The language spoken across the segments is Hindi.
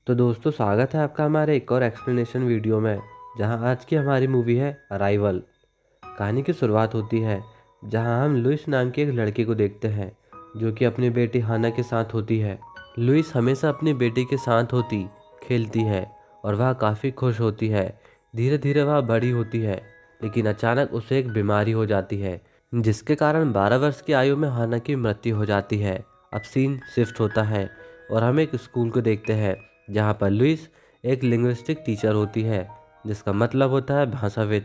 तो दोस्तों, स्वागत है आपका हमारे एक और एक्सप्लेनेशन वीडियो में, जहां आज की हमारी मूवी है अराइवल। कहानी की शुरुआत होती है जहां हम लुइस नाम के एक लड़के को देखते हैं जो कि अपनी बेटी हाना के साथ होती है। लुइस हमेशा अपनी बेटी के साथ होती, खेलती है और वह काफ़ी खुश होती है। धीरे धीरे वह बड़ी होती है, लेकिन अचानक उसे एक बीमारी हो जाती है जिसके कारण 12 वर्ष की आयु में हाना की मृत्यु हो जाती है। अब सीन शिफ्ट होता है और हम एक स्कूल को देखते हैं जहाँ पर लुइस एक लिंग्विस्टिक टीचर होती है, जिसका मतलब होता है भाषाविद,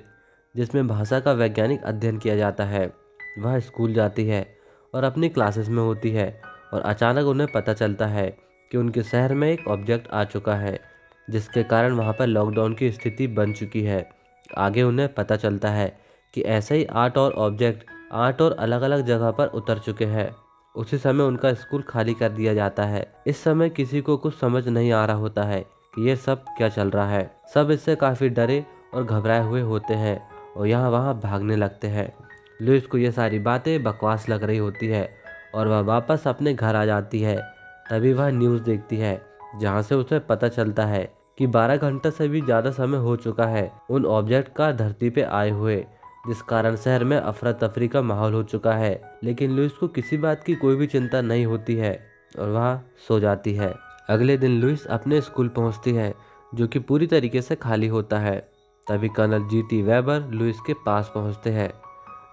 जिसमें भाषा का वैज्ञानिक अध्ययन किया जाता है। वह स्कूल जाती है और अपनी क्लासेस में होती है और अचानक उन्हें पता चलता है कि उनके शहर में एक ऑब्जेक्ट आ चुका है, जिसके कारण वहाँ पर लॉकडाउन की स्थिति बन चुकी है। आगे उन्हें पता चलता है कि ऐसे ही आठ और अलग अलग जगह पर उतर चुके हैं। उसी समय उनका स्कूल खाली कर दिया जाता है। इस समय किसी को कुछ समझ नहीं आ रहा होता है कि ये सब क्या चल रहा है। सब इससे काफ़ी डरे और घबराए हुए होते हैं और यहाँ वहाँ भागने लगते हैं। लुइस को ये सारी बातें बकवास लग रही होती है और वह वापस अपने घर आ जाती है। तभी वह न्यूज़ देखती है जहाँ से उसे पता चलता है कि 12 घंटे से भी ज़्यादा समय हो चुका है उन ऑब्जेक्ट का धरती पे आए हुए, जिस कारण शहर में अफरा तफरी का माहौल हो चुका है। लेकिन लुइस को किसी बात की कोई भी चिंता नहीं होती है और वह सो जाती है। अगले दिन लुइस अपने स्कूल पहुंचती है, जो कि पूरी तरीके से खाली होता है। तभी कर्नल जीटी वेबर लुइस के पास पहुंचते हैं,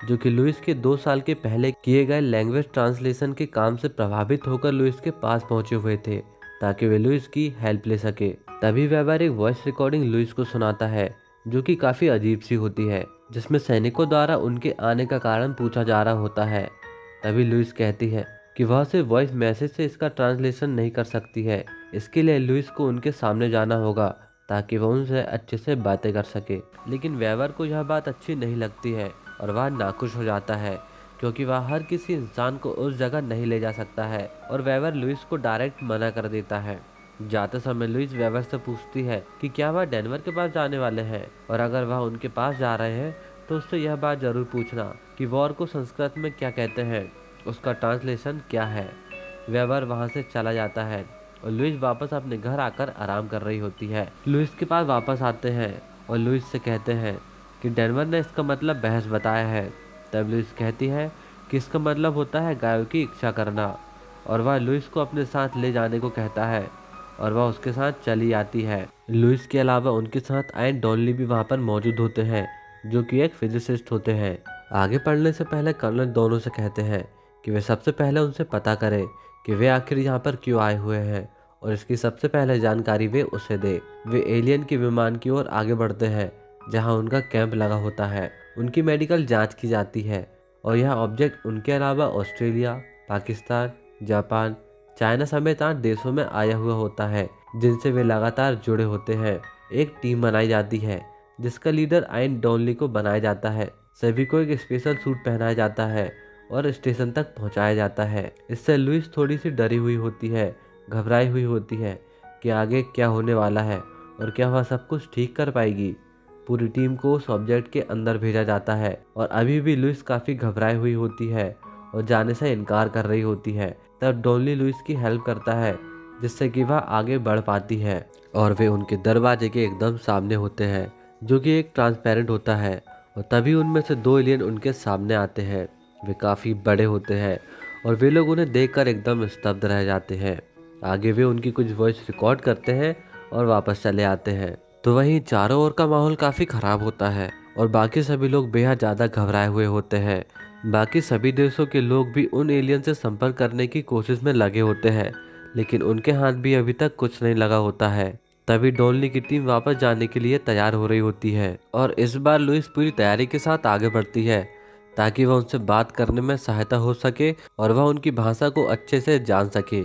जो कि लुइस के 2 साल के पहले किए गए लैंग्वेज ट्रांसलेशन के काम से प्रभावित होकर लुइस के पास पहुंचे हुए थे, ताकि वे लुइस की हेल्प ले सके। तभी वेबर एक वॉइस रिकॉर्डिंग लुइस को सुनाता है, जो कि काफ़ी अजीब सी होती है, जिसमें सैनिकों द्वारा उनके आने का कारण पूछा जा रहा होता है। तभी लुइस कहती है कि वह सिर्फ वॉइस मैसेज से इसका ट्रांसलेशन नहीं कर सकती है। इसके लिए लुइस को उनके सामने जाना होगा ताकि वह उनसे अच्छे से बातें कर सके। लेकिन वेबर को यह बात अच्छी नहीं लगती है और वह नाखुश हो जाता है, क्योंकि वह हर किसी इंसान को उस जगह नहीं ले जा सकता है और वेबर लुइस को डायरेक्ट मना कर देता है। जाते समय लुइस वेबर से पूछती है कि क्या वह डेनवर के पास जाने वाले हैं, और अगर वह उनके पास जा रहे हैं तो उससे यह बात जरूर पूछना कि वॉर को संस्कृत में क्या कहते हैं, उसका ट्रांसलेशन क्या है। वेबर वहां से चला जाता है और लुइस वापस अपने घर आकर आराम कर रही होती है। लुइस के पास वापस आते हैं और लुइस से कहते हैं कि डेनवर ने इसका मतलब बहस बताया है। तब लुइस कहती है कि इसका मतलब होता है गायों की इच्छा करना, और वह लुइस को अपने साथ ले जाने को कहता है और वह उसके साथ चली आती है। लुइस के अलावा उनके साथ आयन डॉनली भी वहाँ पर मौजूद होते हैं, जो कि एक फिजिसिस्ट होते हैं। आगे पढ़ने से पहले कर्नल दोनों से कहते हैं कि वे सबसे पहले उनसे पता करें कि वे आखिर यहाँ पर क्यों आए हुए हैं, और इसकी सबसे पहले जानकारी वे उसे दे। वे एलियन के विमान की ओर आगे बढ़ते हैं, जहाँ उनका कैंप लगा होता है। उनकी मेडिकल जांच की जाती है और यह ऑब्जेक्ट उनके अलावा ऑस्ट्रेलिया, पाकिस्तान, जापान, चाइना समेत 8 देशों में आया हुआ होता है, जिनसे वे लगातार जुड़े होते हैं। एक टीम बनाई जाती है जिसका लीडर आयन डॉनली को बनाया जाता है। सभी को एक स्पेशल सूट पहनाया जाता है और स्टेशन तक पहुंचाया जाता है। इससे लुइस थोड़ी सी डरी हुई होती है, घबराई हुई होती है कि आगे क्या होने वाला है और क्या वह सब कुछ ठीक कर पाएगी। पूरी टीम को उस ऑब्जेक्ट के अंदर भेजा जाता है और अभी भी लुइस काफ़ी घबराई हुई होती है और जाने से इनकार कर रही होती है। तब डॉनली लुइस की हेल्प करता है, जिससे कि वह आगे बढ़ पाती है और वे उनके दरवाजे के एकदम सामने होते हैं, जो कि एक ट्रांसपेरेंट होता है। और तभी उनमें से 2 एलियन उनके सामने आते हैं। वे काफ़ी बड़े होते हैं और वे लोग उन्हें देखकर एकदम स्तब्ध रह जाते हैं। आगे वे उनकी कुछ वॉइस रिकॉर्ड करते हैं और वापस चले आते हैं। तो वहीं चारों ओर का माहौल काफ़ी ख़राब होता है और बाकी सभी लोग बेहद ज़्यादा घबराए हुए होते हैं। बाकी सभी देशों के लोग भी उन एलियन से संपर्क करने की कोशिश में लगे होते हैं, लेकिन उनके हाथ भी अभी तक कुछ नहीं लगा होता है। तभी डॉनली की टीम वापस जाने के लिए तैयार हो रही होती है और इस बार लुइस पूरी तैयारी के साथ आगे बढ़ती है, ताकि वह उनसे बात करने में सहायता हो सके और वह उनकी भाषा को अच्छे से जान सके।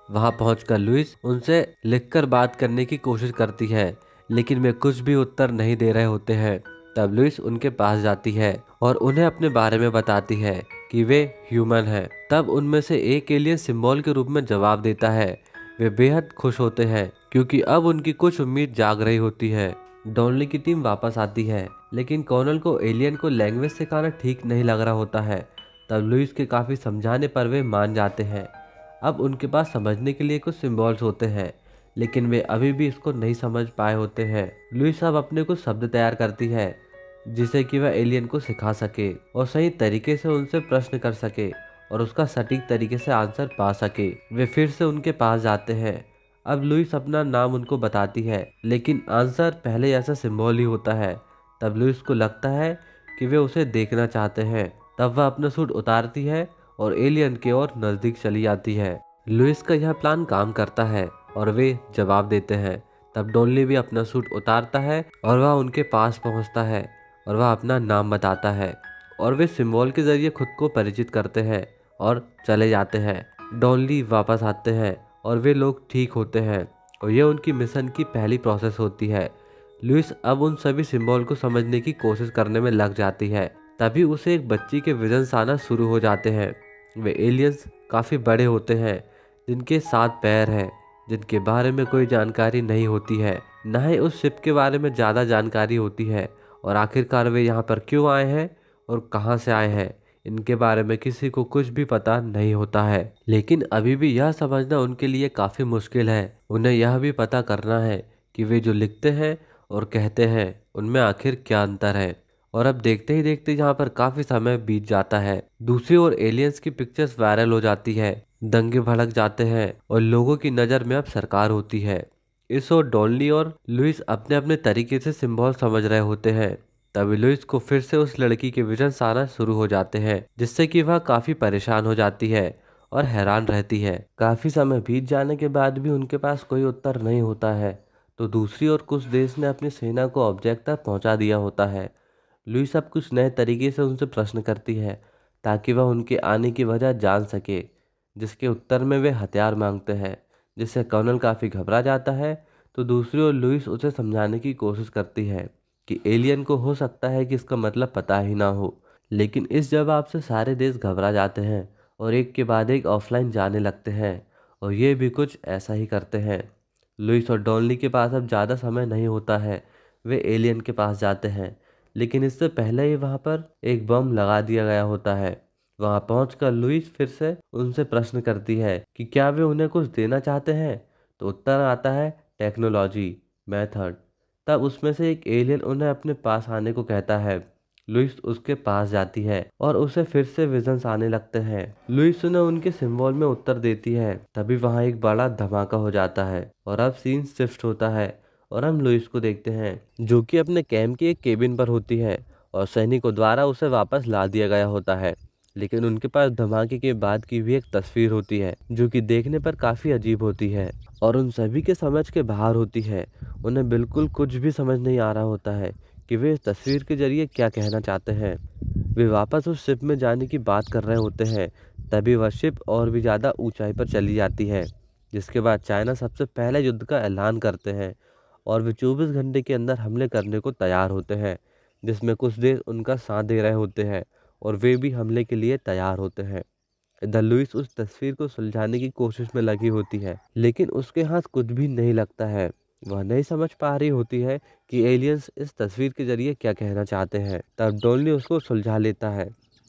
वहां पहुंचकर लुइस उनसे लिखकर बात करने की कोशिश करती है, लेकिन वे कुछ भी उत्तर नहीं दे रहे होते हैं। तब लुइस उनके पास जाती है और उन्हें अपने बारे में बताती है कि वे ह्यूमन हैं। तब उनमें से एक एलियन सिंबल के रूप में जवाब देता है। वे बेहद खुश होते हैं क्योंकि अब उनकी कुछ उम्मीद जाग रही होती है। डॉनली की टीम वापस आती है, लेकिन कर्नल को एलियन को लैंग्वेज सिखाना ठीक नहीं लग रहा होता है। तब लुइस के काफ़ी समझाने पर वे मान जाते हैं। अब उनके पास समझने के लिए कुछ सिंबल्स होते हैं, लेकिन वे अभी भी इसको नहीं समझ पाए होते हैं। लुइस अब अपने कुछ शब्द तैयार करती है जिसे कि वह एलियन को सिखा सके और सही तरीके से उनसे प्रश्न कर सके और उसका सटीक तरीके से आंसर पा सके। वे फिर से उनके पास जाते हैं। अब लुइस अपना नाम उनको बताती है, लेकिन आंसर पहले जैसा सिंबल ही होता है। तब लुइस को लगता है कि वे उसे देखना चाहते हैं। तब वह अपना सूट उतारती है और एलियन के ओर नजदीक चली जाती है। लुइस का यह प्लान काम करता है और वे जवाब देते हैं। तब डॉनली भी अपना सूट उतारता है और वह उनके पास पहुंचता है और वह अपना नाम बताता है और वे सिंबल के जरिए खुद को परिचित करते हैं और चले जाते हैं। डॉनली वापस आते हैं और वे लोग ठीक होते हैं और यह उनकी मिशन की पहली प्रोसेस होती है। लुइस अब उन सभी सिंबल को समझने की कोशिश करने में लग जाती है। तभी उसे एक बच्ची के विजन्स आना शुरू हो जाते हैं। वे एलियंस काफ़ी बड़े होते हैं, जिनके 7 पैर हैं, जिनके बारे में कोई जानकारी नहीं होती है। न ही उस शिप के बारे में ज़्यादा जानकारी होती है और आखिरकार वे यहाँ पर क्यों आए हैं और कहाँ से आए हैं, इनके बारे में किसी को कुछ भी पता नहीं होता है। लेकिन अभी भी यह समझना उनके लिए काफ़ी मुश्किल है। उन्हें यह भी पता करना है कि वे जो लिखते हैं और कहते हैं उनमें आखिर क्या अंतर है। और अब देखते ही देखते यहाँ पर काफ़ी समय बीत जाता है। दूसरी ओर एलियंस की पिक्चर्स वायरल हो जाती है, दंगे भड़क जाते हैं और लोगों की नज़र में अब सरकार होती है। इस ओर डॉनली और लुइस अपने अपने तरीके से सिंबल समझ रहे होते हैं। तभी लुइस को फिर से उस लड़की के विजन आना शुरू हो जाते हैं, जिससे कि वह काफी परेशान हो जाती है और हैरान रहती है। काफी समय बीत जाने के बाद भी उनके पास कोई उत्तर नहीं होता है। तो दूसरी ओर कुछ देश ने अपनी सेना को ऑब्जेक्ट तक पहुंचा दिया होता है। लुइस अब कुछ नए तरीके से उनसे प्रश्न करती है ताकि वह उनके आने की वजह जान सके, जिसके उत्तर में वे हथियार मांगते हैं, जिससे कर्नल काफ़ी घबरा जाता है। तो दूसरी ओर लुइस उसे समझाने की कोशिश करती है कि एलियन को हो सकता है कि इसका मतलब पता ही ना हो। लेकिन इस जवाब से सारे देश घबरा जाते हैं और एक के बाद एक ऑफलाइन जाने लगते हैं और ये भी कुछ ऐसा ही करते हैं। लुइस और डॉनली के पास अब ज़्यादा समय नहीं होता है। वे एलियन के पास जाते हैं, लेकिन इससे पहले ही वहाँ पर एक बम लगा दिया गया होता है। वहाँ पहुंचकर लुइस फिर से उनसे प्रश्न करती है कि क्या वे उन्हें कुछ देना चाहते हैं। तो उत्तर आता है टेक्नोलॉजी, मेथड। तब उसमें से एक एलियन उन्हें अपने पास आने को कहता है। लुइस उसके पास जाती है और उसे फिर से विजन्स आने लगते हैं। लुइस उन्हें उनके सिंबल में उत्तर देती है। तभी वहाँ एक बड़ा धमाका हो जाता है और अब सीन शिफ्ट होता है और हम लुइस को देखते हैं, जो कि अपने कैंप की एक केबिन पर होती है और सैनिकों द्वारा उसे वापस ला दिया गया होता है। लेकिन उनके पास धमाके के बाद की भी एक तस्वीर होती है, जो कि देखने पर काफ़ी अजीब होती है और उन सभी के समझ के बाहर होती है। उन्हें बिल्कुल कुछ भी समझ नहीं आ रहा होता है कि वे इस तस्वीर के जरिए क्या कहना चाहते हैं। वे वापस उस शिप में जाने की बात कर रहे होते हैं। तभी वह शिप और भी ज़्यादा ऊंचाई पर चली जाती है, जिसके बाद चाइना सबसे पहले युद्ध का ऐलान करते हैं और वे 24 घंटे के अंदर हमले करने को तैयार होते हैं, जिसमें कुछ देश उनका साथ दे रहे होते हैं और वे भी हमले के लिए तैयार होते हैं। इधर लुइस उस तस्वीर को सुलझाने की कोशिश में लगी होती है, लेकिन उसके हाथ कुछ भी नहीं लगता है। वह नहीं समझ पा रही होती है कि एलियंस इस तस्वीर के जरिए क्या कहना चाहते हैं। तब डॉनली उसको सुलझा लेता है।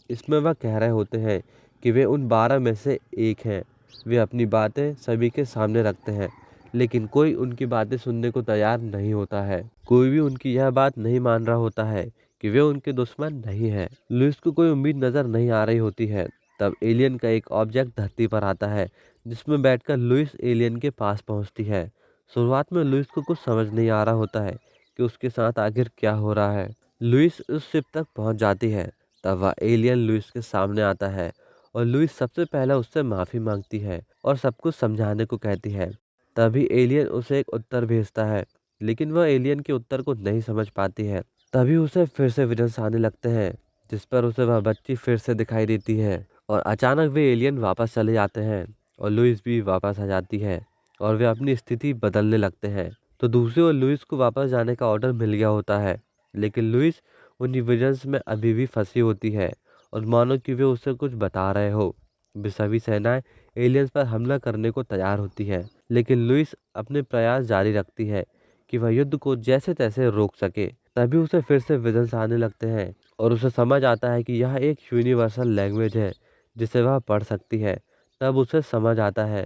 इसमें वह कह रहे होते हैं कि वे उन 12 में से एक हैं। वे अपनी बातें सभी के सामने रखते हैं, लेकिन कोई उनकी बातें सुनने को तैयार नहीं होता है। कोई भी उनकी यह बात नहीं मान रहा होता है कि वे उनके दुश्मन नहीं हैं। लुइस को कोई उम्मीद नजर नहीं आ रही होती है। तब एलियन का एक ऑब्जेक्ट धरती पर आता है, जिसमें बैठकर लुइस एलियन के पास पहुंचती है। शुरुआत में लुइस को कुछ समझ नहीं आ रहा होता है कि उसके साथ आखिर क्या हो रहा है। लुइस उस शिप तक पहुंच जाती है। तब वह एलियन लुइस के सामने आता है और लुइस सबसे पहले उससे माफ़ी मांगती है और सब कुछ समझाने को कहती है। तभी एलियन उसे एक उत्तर भेजता है, लेकिन वह एलियन के उत्तर को नहीं समझ पाती है। तभी उसे फिर से विजन्स आने लगते हैं, जिस पर उसे वह बच्ची फिर से दिखाई देती है और अचानक वे एलियन वापस चले जाते हैं और लुइस भी वापस आ जाती है और वे अपनी स्थिति बदलने लगते हैं। तो दूसरी ओर लुइस को वापस जाने का ऑर्डर मिल गया होता है, लेकिन लुइस उन्हीं विजन्स में अभी भी फंसी होती है और मानो कि वे उसे कुछ बता रहे हो। वे सभी सेनाएं एलियंस पर हमला करने को तैयार होती है, लेकिन लुइस अपने प्रयास जारी रखती है कि वह युद्ध को जैसे तैसे रोक सके। तभी उसे फिर से विजन्स आने लगते हैं और उसे समझ आता है कि यह एक यूनिवर्सल लैंग्वेज है जिसे वह पढ़ सकती है। तब उसे समझ आता है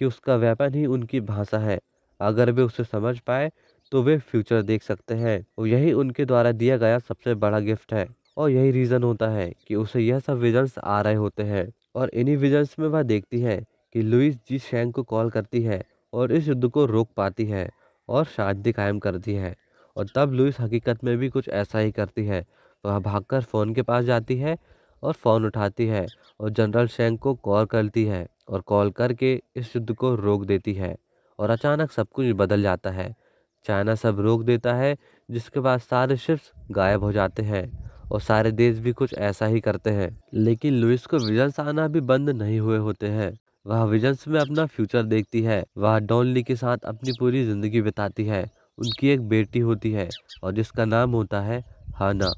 कि उसका वेपन ही उनकी भाषा है। अगर वे उसे समझ पाए तो वे फ्यूचर देख सकते हैं और यही उनके द्वारा दिया गया सबसे बड़ा गिफ्ट है। और यही रीज़न होता है कि उसे यह सब विजन्स आ रहे होते हैं और इन्हीं विजन्स में वह देखती है कि लुइस जी शैंक को कॉल करती है और इस युद्ध को रोक पाती है और शांति कायम करती है। और तब लुइस हकीकत में भी कुछ ऐसा ही करती है। वह भागकर फ़ोन के पास जाती है और फ़ोन उठाती है और जनरल शैंक को कॉल करती है और कॉल करके इस युद्ध को रोक देती है। और अचानक सब कुछ बदल जाता है। चाइना सब रोक देता है, जिसके बाद सारे शिप्स गायब हो जाते हैं और सारे देश भी कुछ ऐसा ही करते हैं। लेकिन लुइस को विजन्स आना भी बंद नहीं हुए होते हैं। वह विजन्स में अपना फ्यूचर देखती है। वह डॉन ली के साथ अपनी पूरी जिंदगी बिताती है। उनकी एक बेटी होती है और जिसका नाम होता है हाना।